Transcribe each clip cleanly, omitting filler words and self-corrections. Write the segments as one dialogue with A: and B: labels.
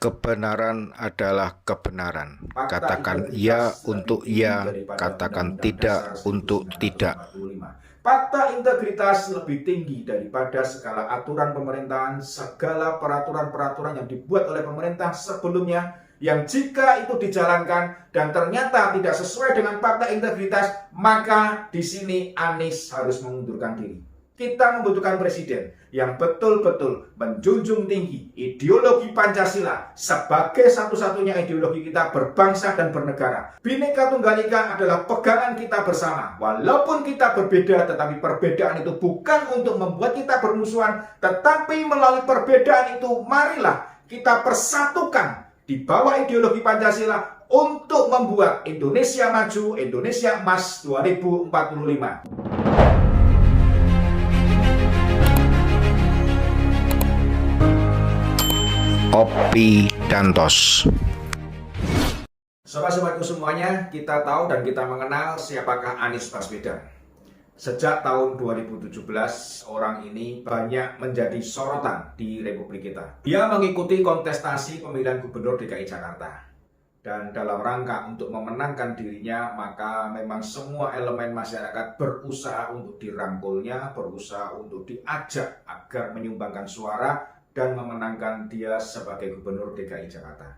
A: Kebenaran adalah kebenaran. Katakan ya untuk ya, katakan tidak untuk tidak.
B: Fakta integritas lebih tinggi daripada segala aturan pemerintahan, segala peraturan-peraturan yang dibuat oleh pemerintah sebelumnya, yang jika itu dijalankan dan ternyata tidak sesuai dengan fakta integritas, maka di sini Anies harus mengundurkan diri. Kita membutuhkan presiden yang betul-betul menjunjung tinggi ideologi Pancasila sebagai satu-satunya ideologi kita berbangsa dan bernegara. Bhinneka Tunggal Ika adalah pegangan kita bersama. Walaupun kita berbeda, tetapi perbedaan itu bukan untuk membuat kita bermusuhan, tetapi melalui perbedaan itu marilah kita persatukan di bawah ideologi Pancasila untuk membuat Indonesia maju, Indonesia emas 2045.
A: Opi Dantos.
B: Sobat-sobatku semuanya, kita tahu dan kita mengenal siapakah Anies Baswedan. Sejak tahun 2017, orang ini banyak menjadi sorotan di Republik kita. Dia mengikuti kontestasi pemilihan gubernur DKI Jakarta. Dan dalam rangka untuk memenangkan dirinya, maka memang semua elemen masyarakat berusaha untuk dirangkulnya, berusaha untuk diajak agar menyumbangkan suara dan memenangkan dia sebagai gubernur DKI Jakarta.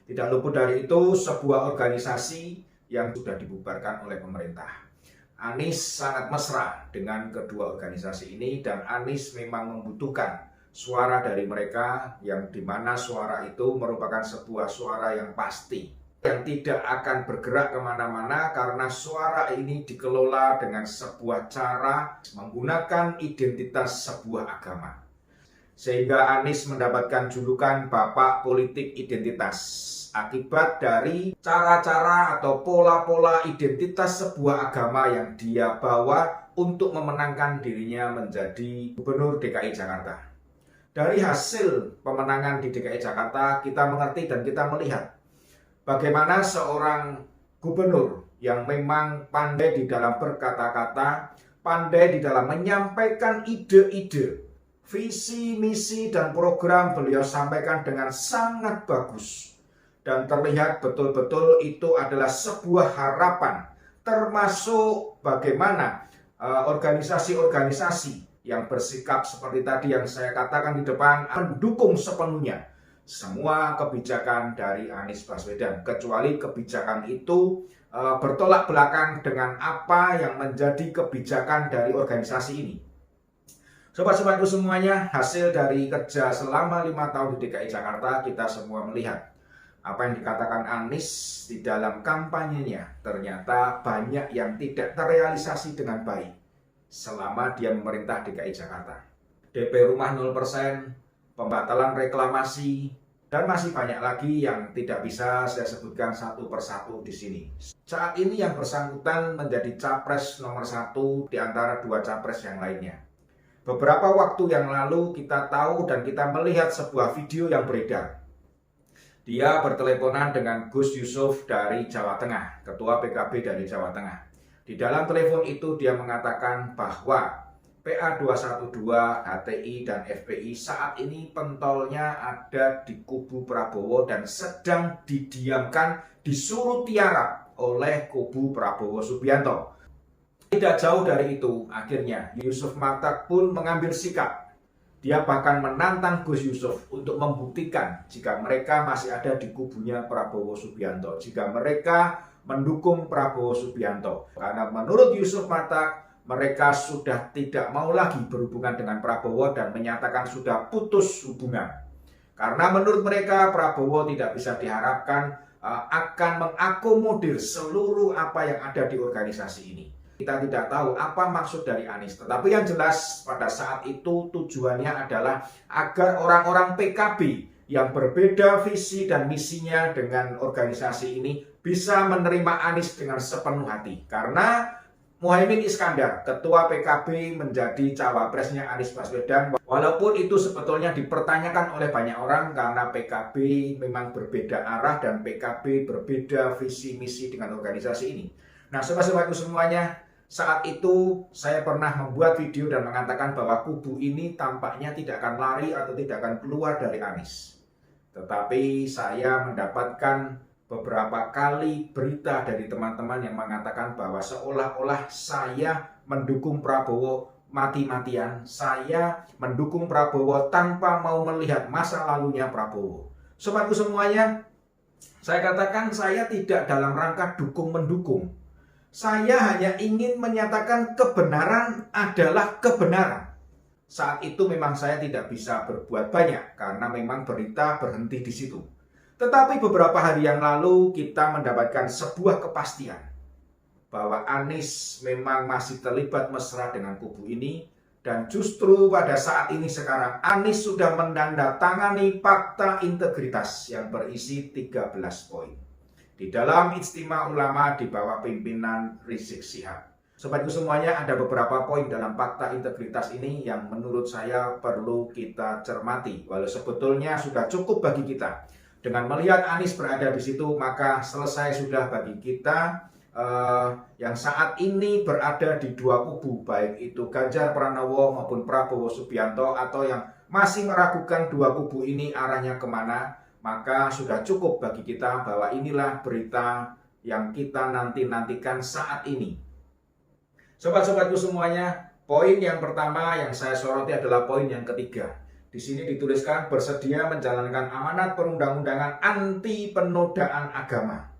B: Tidak luput dari itu sebuah organisasi yang sudah dibubarkan oleh pemerintah. Anies sangat mesra dengan kedua organisasi ini dan Anies memang membutuhkan suara dari mereka yang dimana suara itu merupakan sebuah suara yang pasti, yang tidak akan bergerak kemana-mana karena suara ini dikelola dengan sebuah cara menggunakan identitas sebuah agama. Sehingga Anies mendapatkan julukan Bapak Politik Identitas akibat dari cara-cara atau pola-pola identitas sebuah agama yang dia bawa untuk memenangkan dirinya menjadi Gubernur DKI Jakarta. Dari hasil pemenangan di DKI Jakarta, kita mengerti dan kita melihat bagaimana seorang gubernur yang memang pandai di dalam berkata-kata, pandai di dalam menyampaikan ide-ide, visi, misi, dan program beliau sampaikan dengan sangat bagus. Dan terlihat betul-betul itu adalah sebuah harapan. Termasuk bagaimana organisasi-organisasi yang bersikap seperti tadi yang saya katakan di depan mendukung sepenuhnya semua kebijakan dari Anies Baswedan. Kecuali kebijakan itu bertolak belakang dengan apa yang menjadi kebijakan dari organisasi ini. Sobat-sobatku semuanya, hasil dari kerja selama 5 tahun di DKI Jakarta, kita semua melihat apa yang dikatakan Anies di dalam kampanyenya ternyata banyak yang tidak terrealisasi dengan baik selama dia memerintah DKI Jakarta. DP rumah 0%, pembatalan reklamasi, dan masih banyak lagi yang tidak bisa saya sebutkan satu persatu di sini. Saat ini yang bersangkutan menjadi capres nomor 1 di antara 2 capres yang lainnya. Beberapa waktu yang lalu kita tahu dan kita melihat sebuah video yang beredar. Dia berteleponan dengan Gus Yusuf dari Jawa Tengah, Ketua PKB dari Jawa Tengah. Di dalam telepon itu dia mengatakan bahwa PA212, HTI, dan FPI saat ini pentolnya ada di kubu Prabowo dan sedang didiamkan, disuruh tiarap oleh kubu Prabowo Subianto. Tidak jauh dari itu, akhirnya Yusuf Martak pun mengambil sikap. Dia bahkan menantang Gus Yusuf untuk membuktikan jika mereka masih ada di kubunya Prabowo Subianto, jika mereka mendukung Prabowo Subianto. Karena menurut Yusuf Martak, mereka sudah tidak mau lagi berhubungan dengan Prabowo dan menyatakan sudah putus hubungan. Karena menurut mereka Prabowo tidak bisa diharapkan akan mengakomodir seluruh apa yang ada di organisasi ini. Kita tidak tahu apa maksud dari Anies, tetapi yang jelas pada saat itu tujuannya adalah agar orang-orang PKB yang berbeda visi dan misinya dengan organisasi ini bisa menerima Anies dengan sepenuh hati. Karena Muhaimin Iskandar, ketua PKB, menjadi cawapresnya Anies Baswedan. Walaupun itu sebetulnya dipertanyakan oleh banyak orang karena PKB memang berbeda arah dan PKB berbeda visi misi dengan organisasi ini. Nah, sobat-sobatku semuanya, saat itu saya pernah membuat video dan mengatakan bahwa kubu ini tampaknya tidak akan lari atau tidak akan keluar dari Anies. Tetapi saya mendapatkan beberapa kali berita dari teman-teman yang mengatakan bahwa seolah-olah saya mendukung Prabowo mati-matian, saya mendukung Prabowo tanpa mau melihat masa lalunya Prabowo. Sobatku semuanya, saya katakan saya tidak dalam rangka dukung-mendukung. Saya hanya ingin menyatakan kebenaran adalah kebenaran. Saat itu memang saya tidak bisa berbuat banyak karena memang berita berhenti di situ. Tetapi beberapa hari yang lalu kita mendapatkan sebuah kepastian bahwa Anies memang masih terlibat mesra dengan kubu ini, dan justru pada saat ini sekarang Anies sudah menandatangani fakta integritas yang berisi 13 poin di dalam Ijtima Ulama di bawah pimpinan Rizik Syihab. Sobatku semuanya, ada beberapa poin dalam fakta integritas ini yang menurut saya perlu kita cermati. Walau sebetulnya sudah cukup bagi kita. Dengan melihat Anies berada di situ, maka selesai sudah bagi kita yang saat ini berada di dua kubu, baik itu Ganjar Pranowo maupun Prabowo Subianto, atau yang masih meragukan dua kubu ini arahnya kemana, maka sudah cukup bagi kita bahwa inilah berita yang kita nantikan saat ini. Sobat-sobatku semuanya, poin yang pertama yang saya soroti adalah poin yang ketiga. Di sini dituliskan bersedia menjalankan amanat perundang-undangan anti penodaan agama.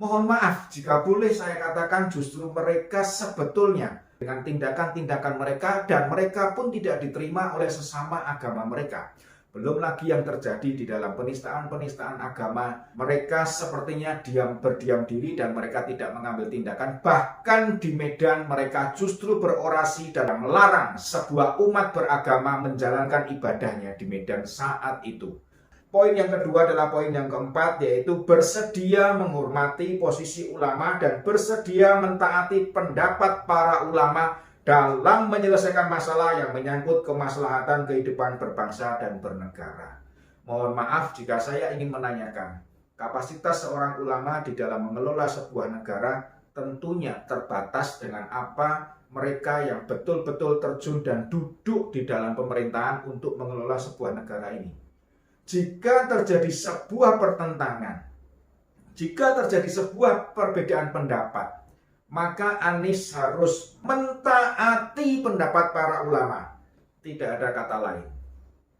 B: Mohon maaf jika boleh saya katakan justru mereka sebetulnya dengan tindakan-tindakan mereka, dan mereka pun tidak diterima oleh sesama agama mereka. Belum lagi yang terjadi di dalam penistaan-penistaan agama, mereka sepertinya berdiam diri dan mereka tidak mengambil tindakan. Bahkan di medan mereka justru berorasi dan melarang sebuah umat beragama menjalankan ibadahnya di medan saat itu. Poin yang kedua adalah poin yang keempat, yaitu bersedia menghormati posisi ulama dan bersedia mentaati pendapat para ulama dalam menyelesaikan masalah yang menyangkut kemaslahatan kehidupan berbangsa dan bernegara. Mohon maaf jika saya ingin menanyakan, kapasitas seorang ulama di dalam mengelola sebuah negara tentunya terbatas dengan apa mereka yang betul-betul terjun dan duduk di dalam pemerintahan untuk mengelola sebuah negara ini. Jika terjadi sebuah pertentangan, jika terjadi sebuah perbedaan pendapat, maka Anies harus mentaati pendapat para ulama. Tidak ada kata lain.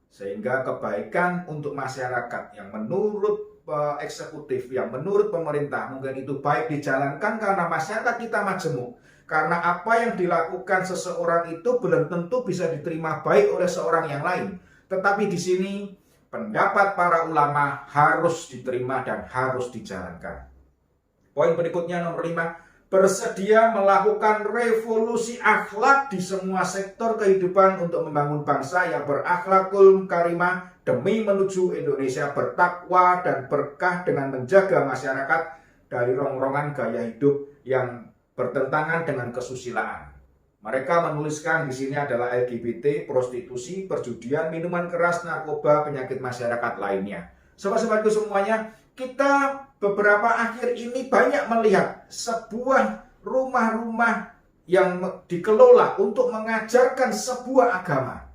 B: Sehingga kebaikan untuk masyarakat yang menurut eksekutif, yang menurut pemerintah, mungkin itu baik dijalankan karena masyarakat kita majemuk. Karena apa yang dilakukan seseorang itu belum tentu bisa diterima baik oleh seorang yang lain. Tetapi di sini pendapat para ulama harus diterima dan harus dijalankan. Poin berikutnya nomor 5. Bersedia melakukan revolusi akhlak di semua sektor kehidupan untuk membangun bangsa yang berakhlakul karimah demi menuju Indonesia bertakwa dan berkah dengan menjaga masyarakat dari rongrongan gaya hidup yang bertentangan dengan kesusilaan. Mereka menuliskan di sini adalah LGBT, prostitusi, perjudian, minuman keras, narkoba, penyakit masyarakat lainnya. Sobat-sobatku semuanya, kita beberapa akhir ini banyak melihat sebuah rumah-rumah yang dikelola untuk mengajarkan sebuah agama.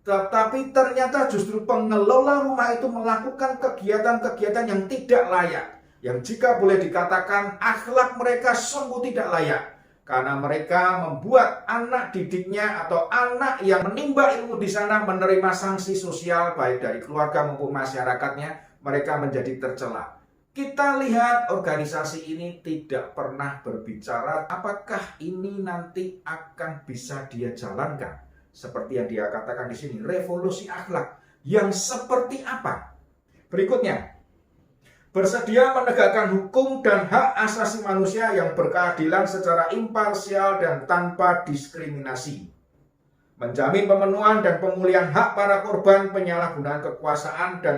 B: Tetapi ternyata justru pengelola rumah itu melakukan kegiatan-kegiatan yang tidak layak. Yang jika boleh dikatakan akhlak mereka sungguh tidak layak. Karena mereka membuat anak didiknya atau anak yang menimba ilmu di sana menerima sanksi sosial baik dari keluarga maupun masyarakatnya, mereka menjadi tercela. Kita lihat organisasi ini tidak pernah berbicara apakah ini nanti akan bisa dia jalankan. Seperti yang dia katakan di sini, revolusi akhlak yang seperti apa? Berikutnya, bersedia menegakkan hukum dan hak asasi manusia yang berkeadilan secara imparsial dan tanpa diskriminasi. Menjamin pemenuhan dan pemulihan hak para korban penyalahgunaan kekuasaan dan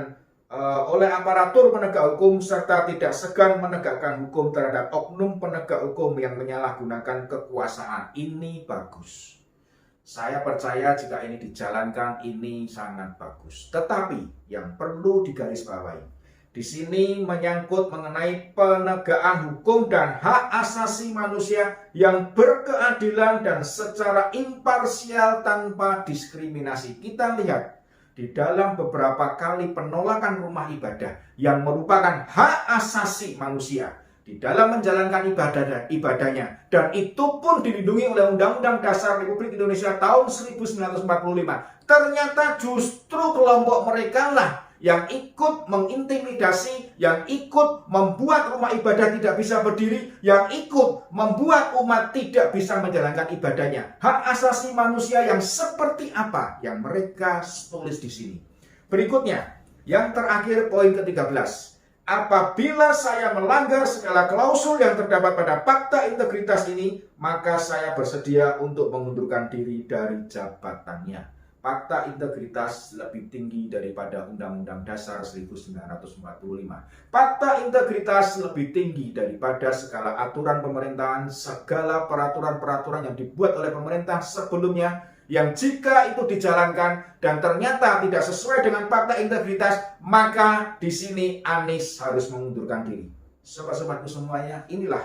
B: oleh aparatur penegak hukum, serta tidak segan menegakkan hukum terhadap oknum penegak hukum yang menyalahgunakan kekuasaan. Ini bagus. Saya percaya jika ini dijalankan, ini sangat bagus. Tetapi yang perlu digarisbawahi, di sini menyangkut mengenai penegakan hukum dan hak asasi manusia yang berkeadilan dan secara imparsial tanpa diskriminasi. Kita lihat di dalam beberapa kali penolakan rumah ibadah yang merupakan hak asasi manusia di dalam menjalankan ibadahnya, dan itu pun dilindungi oleh Undang-Undang Dasar Republik Indonesia tahun 1945. Ternyata justru kelompok mereka lah yang ikut mengintimidasi, yang ikut membuat rumah ibadah tidak bisa berdiri, yang ikut membuat umat tidak bisa menjalankan ibadahnya. Hak asasi manusia yang seperti apa yang mereka tulis di sini. Berikutnya, yang terakhir poin ke-13. Apabila saya melanggar segala klausul yang terdapat pada fakta integritas ini, maka saya bersedia untuk mengundurkan diri dari jabatannya. Fakta integritas lebih tinggi daripada Undang-Undang Dasar 1945. Fakta integritas lebih tinggi daripada segala aturan pemerintahan, segala peraturan-peraturan yang dibuat oleh pemerintah sebelumnya, yang jika itu dijalankan dan ternyata tidak sesuai dengan fakta integritas, maka di sini Anies harus mengundurkan diri. Sobat-sobatku semuanya, inilah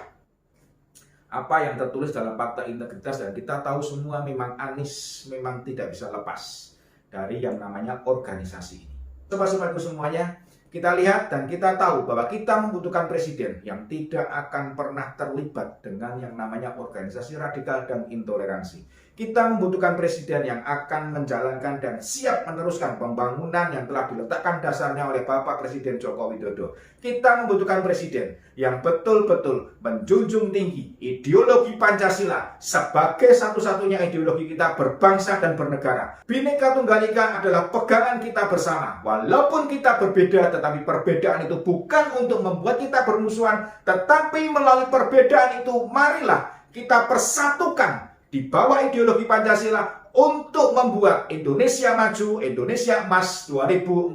B: apa yang tertulis dalam fakta integritas, dan kita tahu semua memang Anies memang tidak bisa lepas dari yang namanya organisasi ini. Sobat-sobatku semuanya, kita lihat dan kita tahu bahwa kita membutuhkan presiden yang tidak akan pernah terlibat dengan yang namanya organisasi radikal dan intoleransi. Kita membutuhkan presiden yang akan menjalankan dan siap meneruskan pembangunan yang telah diletakkan dasarnya oleh Bapak Presiden Joko Widodo. Kita membutuhkan presiden yang betul-betul menjunjung tinggi ideologi Pancasila sebagai satu-satunya ideologi kita berbangsa dan bernegara. Bhinneka Tunggal Ika adalah pegangan kita bersama. Walaupun kita berbeda, tetapi perbedaan itu bukan untuk membuat kita bermusuhan, tetapi melalui perbedaan itu marilah kita persatukan di bawah ideologi Pancasila untuk membuat Indonesia maju, Indonesia emas 2045.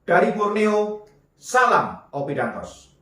B: Dari Borneo, salam Opidantos.